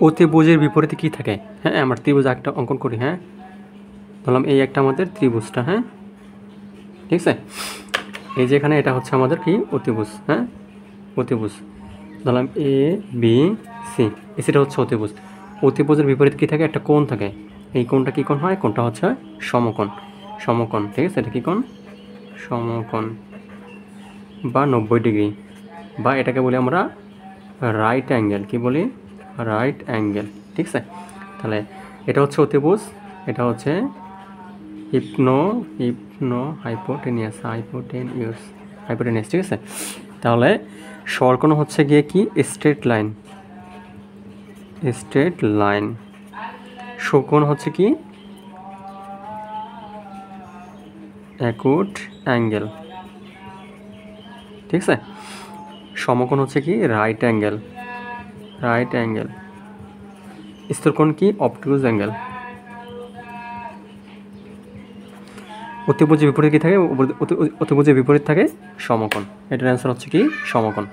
অতিভুজের বিপরীতে কি থাকে? হ্যাঁ, আমরা ত্রিভুজ একটা অঙ্কন করি। হ্যাঁ, ধরলাম এই একটা আমাদের ত্রিভুজটা। হ্যাঁ, ঠিক আছে। এই যে এখানে এটা হচ্ছে আমাদের কি অতিভুজ। হ্যাঁ, অতিভুজ ধরলাম এ বি সি, সেটা হচ্ছে অতিভুজ। অতিভুজের বিপরীতে কী থাকে? একটা কোণ থাকে। এই কোণটা কী কোণ হয়? কোণটা হচ্ছে সমকোণ। সমকোণ, ঠিক আছে। এটা কী কোণ? সমকোণ বা 90 ডিগ্রি, বা এটাকে বলি আমরা রাইট অ্যাঙ্গেল। কি বলি? রাইট অ্যাঙ্গেল, ঠিক আছে। তাহলে এটা হচ্ছে অতিভুজ, এটা হচ্ছে হাইপোটেনিয়াস, ঠিক আছে। তাহলে সরলকোণ হচ্ছে গিয়ে কি? Straight line. সমকোণ হচ্ছে কি? অ্যাকুট অ্যাঙ্গেল, ঠিক আছে। সমকোণ হচ্ছে কি? Right angle. স্থূলকোণ কি? অবটুজ অ্যাঙ্গেল। অতিভুজের বিপরীত কি থাকে? অতিভুজের বিপরীত থাকে সমকোণ। এটার অ্যান্সার হচ্ছে কি? সমকোণ।